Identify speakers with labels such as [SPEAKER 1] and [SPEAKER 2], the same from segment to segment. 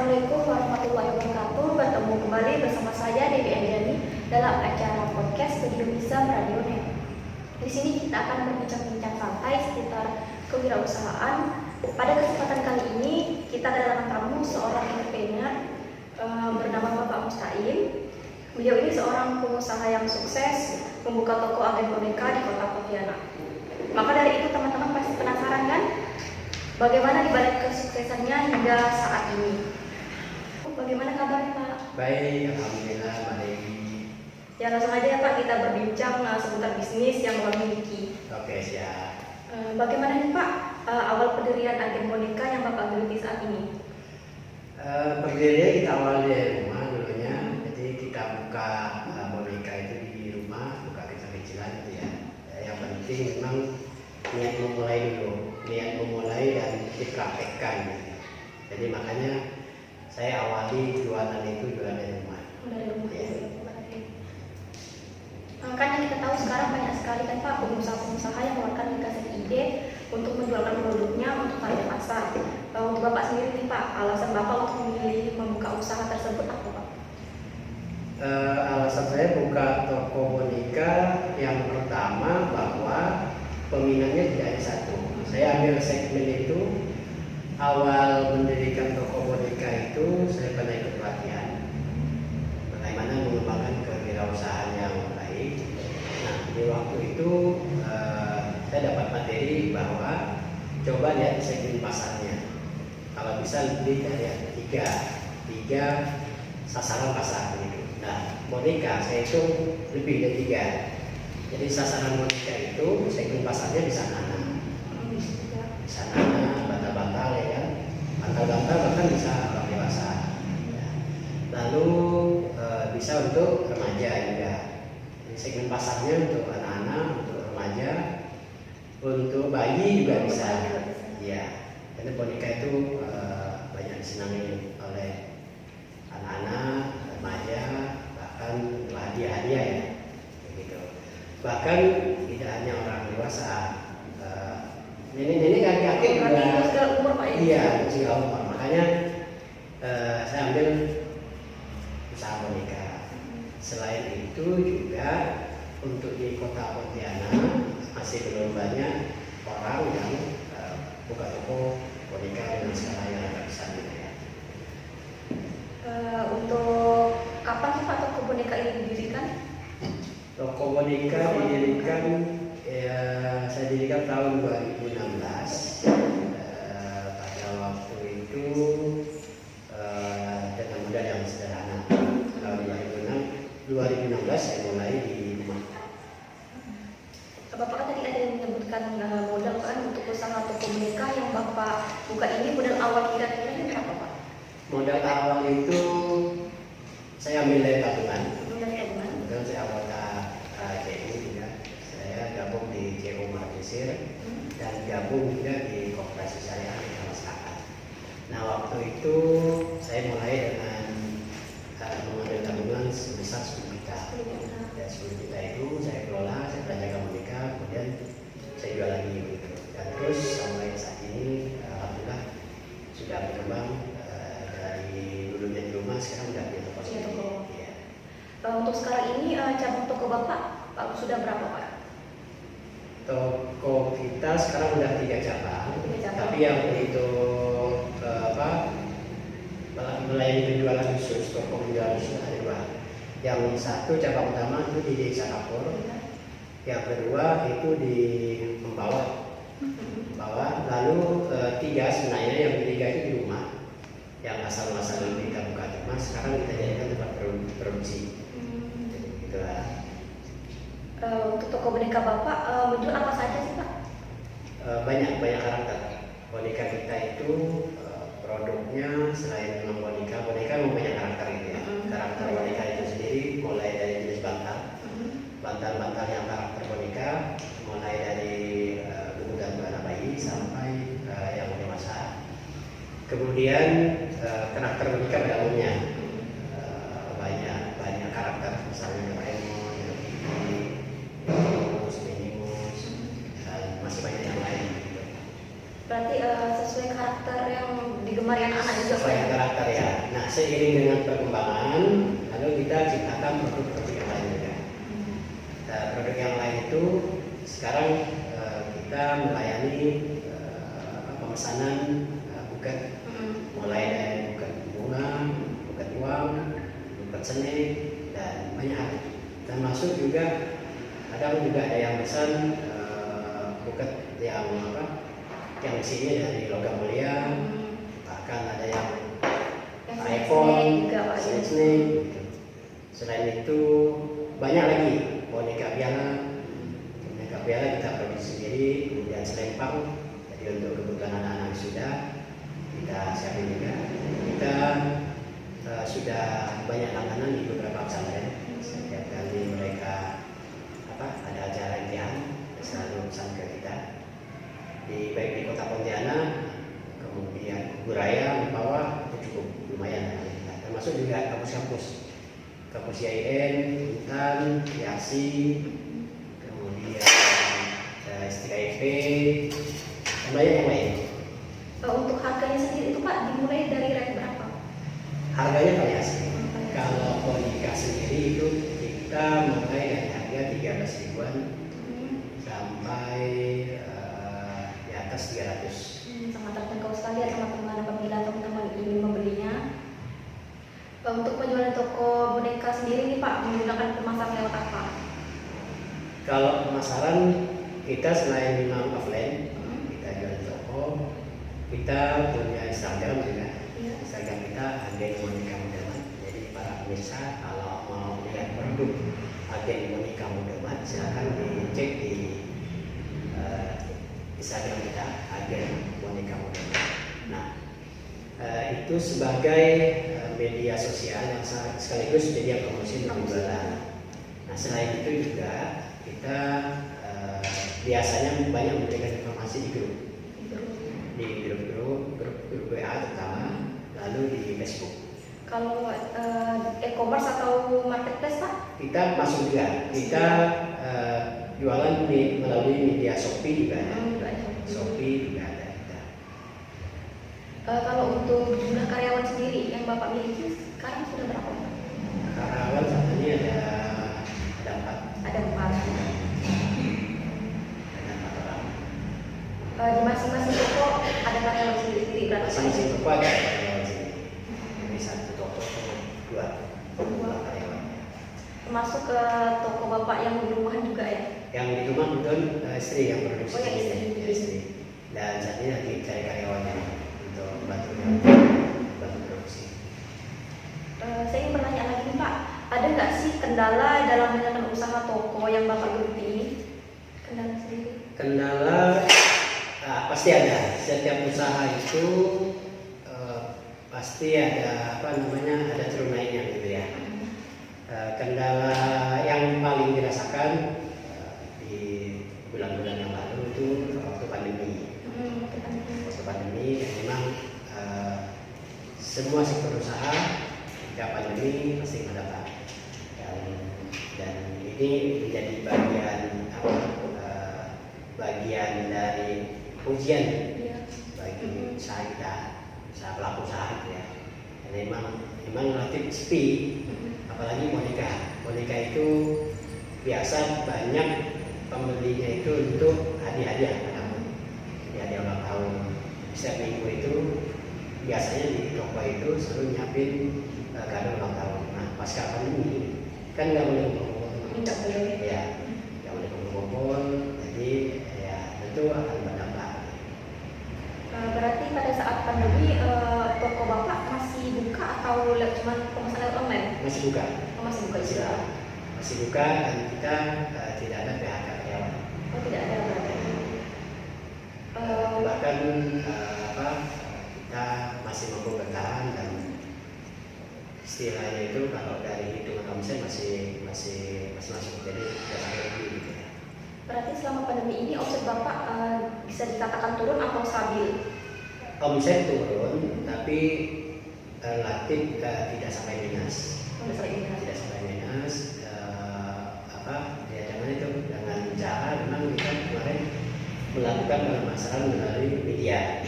[SPEAKER 1] Assalamualaikum warahmatullahi wabarakatuh. Bertemu kembali bersama saya Dewi Anjani dalam acara podcast Studio Bisa Radio Net. Di sini kita akan berbincang-bincang santai seputar kewirausahaan. Pada kesempatan kali ini kita kedatangan tamu seorang entrepreneur bernama Bapak Mustaqim. Beliau ini seorang pengusaha yang sukses membuka toko agen boneka di Kota Pontianak. Maka dari itu teman-teman pasti penasaran kan? Bagaimana dibalik kesuksesannya hingga saat ini? Bagaimana kabarnya Pak?
[SPEAKER 2] Baik, alhamdulillah baik.
[SPEAKER 1] Ya langsung aja ya Pak, kita berbincang seputar bisnis yang Bapak miliki.
[SPEAKER 2] Oke, siap.
[SPEAKER 1] Bagaimana nih Pak awal pendirian agen boneka yang Bapak geluti saat ini?
[SPEAKER 2] Pendiriannya kita awal dari rumah dulunya. Jadi kita buka boneka itu di rumah, buka kecil-kecilan gitu ya. Yang penting memang niat memulai dulu, niat memulai dan dipraktekkan gitu. Jadi makanya saya awali jualan itu jualan dari rumah.
[SPEAKER 1] Dari rumah
[SPEAKER 2] Ya.
[SPEAKER 1] Kan yang kita tahu sekarang banyak sekali kan Pak pengusaha-pengusaha yang mengeluarkan dikasih ide untuk menjualkan produknya untuk target pasar. Untuk Bapak sendiri nih Pak, alasan Bapak untuk memilih membuka usaha tersebut apa Pak?
[SPEAKER 2] Alasan saya buka toko boneka yang pertama bahwa peminatnya tidak hanya satu. Saya ambil segmen itu awal mendirikan toko boneka itu saya pernah ikut pelatihan bagaimana mengembangkan kewirausahaan yang baik. Nah di waktu itu saya dapat materi bahwa coba lihat segmen pasarnya. Kalau bisa lebih dari tiga sasaran pasar gitu. Nah boneka saya itu lebih dari 3. Jadi sasaran boneka itu segmen pasarnya bisa anak-anak, bisa anak-anak, bantal-bantal ya kan, bantal-bantal bahkan bisa orang dewasa. Ya. Lalu bisa untuk remaja juga. Jadi segmen pasarnya untuk anak-anak, untuk remaja, untuk bayi juga bisa. Ya, karena boneka itu banyak disenangi oleh anak-anak, remaja, bahkan hadiah-hadiah ya. Bahkan tidak hanya orang dewasa, nenek-nenek kakek-kakek juga
[SPEAKER 1] Segala umur Pak ya?
[SPEAKER 2] Iya, segala umur. Makanya saya ambil usaha boneka. Selain itu juga untuk di Kota Pontianak masih belum banyak orang yang buka toko boneka dengan skala yang agak besar gitu ya.
[SPEAKER 1] Untuk kapan sih Pak toko boneka ini didirikan?
[SPEAKER 2] Toko boneka didirikan saya dirikan tahun 2016. Pada waktu itu dengan modal yang sederhana. Tahun 2016 saya mulai di rumah.
[SPEAKER 1] Bapak kan tadi ada yang menyebutkan modal kan untuk usaha toko boneka yang Bapak buka ini, modal awal kira-kira berapa Pak?
[SPEAKER 2] Modal awal itu saya ambil dari tabungan.
[SPEAKER 1] Dari tabungan?
[SPEAKER 2] Kemudian saya anggota CU juga. Saya gabung di CU Martisir dan gabung juga di Koperasi Syariah di masyarakat. Nah waktu itu saya mulai dengan mengambil tabungan sebesar 10 juta. Dan 10 juta itu saya kelola, saya belajar boneka, kemudian saya jual lagi gitu. Dan terus sampai saat ini alhamdulillah sudah berkembang dari dulunya di rumah sekarang udah di toko sendiri. Ya.
[SPEAKER 1] Untuk sekarang ini cabang toko Bapak sudah berapa Pak?
[SPEAKER 2] Toko kita sekarang udah 3 cabang. Tapi yang itu melayani penjualan khusus, toko penjualan khusus ada 2. Yang satu cabang utama itu di Desa Kapur, yang kedua itu di Membawa. Lalu 3 sebenarnya, yang ketiga itu di rumah. Yang asal-asal kita buka di rumah, sekarang kita jadikan tempat produksi. Jadi gitulah.
[SPEAKER 1] Untuk toko boneka Bapak menjual apa saja sih Pak?
[SPEAKER 2] Banyak karakter. Boneka kita itu produknya selain memang boneka memang banyak karakter itu ya. Karakter boneka itu sendiri mulai dari jenis bantal-bantal yang karakter boneka, mulai dari buku dan anak bayi sampai yang dewasa. Kemudian karakter boneka pada umumnya banyak karakter, misalnya Doraemon, Minimus, dan masih banyak yang lain.
[SPEAKER 1] Berarti sesuai karakter yang digemari anak-anak juga Pak?
[SPEAKER 2] Sesuai karakter ya. seiring dengan perkembangan, lalu kita ciptakan produk-produk yang lain juga. Produk yang lain itu sekarang kita melayani pemesanan buket, mulai dari buket bunga, buket uang, buket seni, dan banyak hal. Termasuk juga kadang juga ada yang pesan buket yang yang isinya dari logam mulia, bahkan ada yang iPhone, snake. Selain itu banyak lagi boneka piala kita produksi sendiri, kemudian selempang. Jadi untuk kebutuhan anak-anak sudah kita siapin juga. Kita sudah banyak langganan di beberapa pesantren. Setiap kali mereka ada acara impian selalu pesan ke kita. Baik di Kota Pontianak, kemudian Buraya, Mempawah itu cukup lumayan. Termasuk juga kampus-kampus IAIN, Intan, IASI, kemudian STKIP, dan banyak yang lain.
[SPEAKER 1] Untuk harganya sendiri itu Pak dimulai dari rate berapa?
[SPEAKER 2] Harganya variasi. Kalau boneka sendiri itu kita mulai dari harga 13 ribuan sampai di atas 300.
[SPEAKER 1] Sangat terjangkau sekali ya teman-teman apabila teman-teman ingin membelinya. Untuk penjualan toko boneka sendiri nih Pak menggunakan pemasaran lewat apa?
[SPEAKER 2] Kalau pemasaran kita selain memang offline, kita jual di toko, kita punya Instagram juga. Instagram kita Agen Boneka Mudamat. Jadi para pemirsa kalau mau lihat produk Agen Boneka Mudamat silahkan dicek di Instagram kita Agen Boneka Mudamat. Nah, itu sebagai media sosial yang sekaligus media promosi untuk penjualan. Nah, selain itu juga kita biasanya banyak memberikan informasi di grup WA terutama, lalu di Facebook.
[SPEAKER 1] Kalau e-commerce atau marketplace Pak?
[SPEAKER 2] Kita masuk juga. Kita jualan melalui media Shopee juga ada. Shopee juga ada.
[SPEAKER 1] Kalau untuk jumlah karyawan sendiri yang Bapak miliki sekarang sudah berapa?
[SPEAKER 2] Karyawan saat ini ada 4.
[SPEAKER 1] Ada 4.
[SPEAKER 2] Ada 4 orang.
[SPEAKER 1] Di masing-masing toko ada karyawan sendiri berapa?
[SPEAKER 2] Masing-masing toko ada karyawan sendiri. Jadi satu toko 2 karyawan.
[SPEAKER 1] Termasuk ke toko Bapak yang di rumahan juga ya?
[SPEAKER 2] Yang di rumah betul istri yang produksi.
[SPEAKER 1] Oh, yang istri.
[SPEAKER 2] Dan saat ini lagi cari karyawannya untuk bantu produksi.
[SPEAKER 1] Saya ingin bertanya lagi nih Pak, ada nggak sih kendala dalam menjalankan usaha toko yang Bapak geluti ini? Kendala sendiri?
[SPEAKER 2] Kendala pasti ada. Setiap usaha itu pasti ada ada turun naiknya gitu ya. Kendala yang paling dirasakan di bulan-bulan yang lalu itu waktu pandemi. Waktu pandemi dan memang semua sektor usaha ketika pandemi pasti mendapat dan ini menjadi bagian dari ujian bagi usaha kita, usaha pelaku usaha gitu ya. Dan memang relatif sepi, apalagi boneka itu biasa banyak pembelinya itu untuk hadiah-hadiah ulang tahun. Setiap minggu itu biasanya di toko itu selalu nyiapin kado ulang tahun. Nah, pasca pandemi kan nggak boleh kumpul-kumpul, ya nggak boleh kumpul-kumpul, jadi ya tentu akan berdampak.
[SPEAKER 1] Berarti pada saat pandemi toko Bapak masih buka atau cuma pemesanan online?
[SPEAKER 2] Masih buka.
[SPEAKER 1] Masih buka juga.
[SPEAKER 2] Masih buka dan kita tidak ada PHK karyawan.
[SPEAKER 1] Oh, tidak ada berarti.
[SPEAKER 2] Bahkan kita masih mampu bertahan dan istilahnya itu kalau dari hitungan omset masih masuk, jadi tidak sampai lebih gitu ya.
[SPEAKER 1] Berarti selama pandemi ini omset Bapak bisa dikatakan turun atau stabil?
[SPEAKER 2] Omset turun tapi relatif tidak sampai minus. Tidak sampai minus. Dengan cara memang kita kemarin melakukan pemasaran melalui media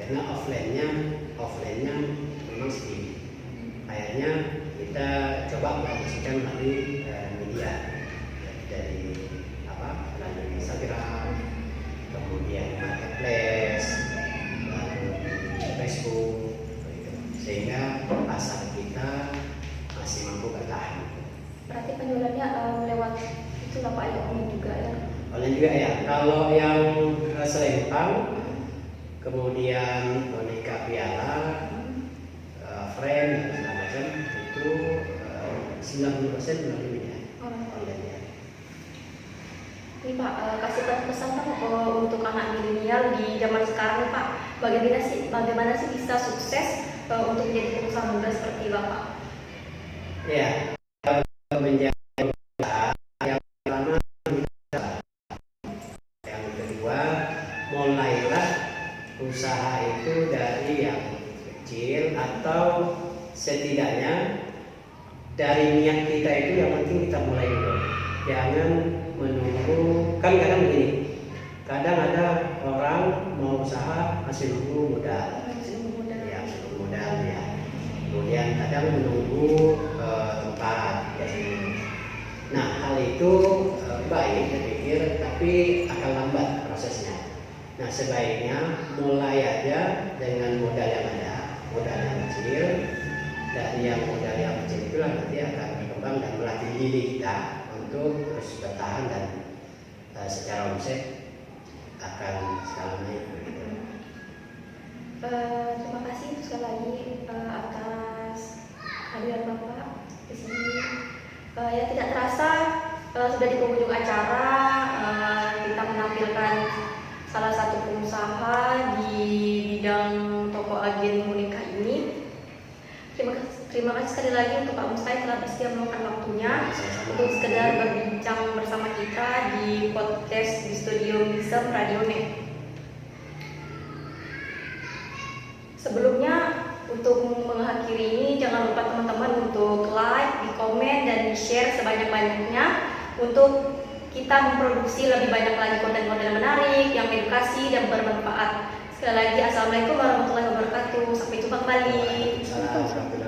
[SPEAKER 2] karena offline-nya memang sedikit. dipromosikan melalui media dari melalui Instagram, kemudian marketplace, lalu Facebook, begitu. Sehingga pasar kita masih mampu bertahan.
[SPEAKER 1] Berarti penjualannya lewat itu lah Pak, ya online juga ya?
[SPEAKER 2] Online juga ya. Kalau yang selempang, kemudian boneka piala, frame dan segala macam itu 90% melalui media online ya.
[SPEAKER 1] Ini Pak, kasih pesan Pak untuk anak milenial di zaman sekarang nih Pak, bagaimana sih bisa sukses untuk menjadi pengusaha muda seperti Bapak?
[SPEAKER 2] Ya, menjadi pengusaha yang pertama, yang kedua, mulailah usaha itu dari yang kecil atau setidaknya dari niat kita itu yang penting kita mulai dulu. Jangan menunggu, kan kadang begini, kadang ada orang mau usaha masih nunggu modal, ya menunggu modal ya. Kemudian kadang menunggu tempat. Nah hal itu baik saya pikir, tapi akan lambat prosesnya. Nah sebaiknya mulai aja dengan modal yang ada, modal yang kecil. Dari yang modal yang kecil itulah nanti akan berkembang dan melatih diri kita untuk terus bertahan dan secara omset akan skala naik.
[SPEAKER 1] Terima kasih sekali lagi atas kehadiran Bapak di sini. Ya tidak terasa sudah di penghujung acara, kita menampilkan salah satu pengusaha di bidang toko agen boneka ini. Terima kasih sekali lagi untuk Pak Mustai telah bersedia meluangkan waktunya untuk sekedar berbincang bersama kita di podcast di Studio Misem Radio Net. Sebelumnya untuk mengakhiri ini jangan lupa teman-teman untuk like, di komen dan di share sebanyak-banyaknya untuk kita memproduksi lebih banyak lagi konten-konten menarik yang edukasi dan bermanfaat. Sekali lagi assalamualaikum warahmatullahi wabarakatuh. Sampai jumpa kembali.
[SPEAKER 2] Salam.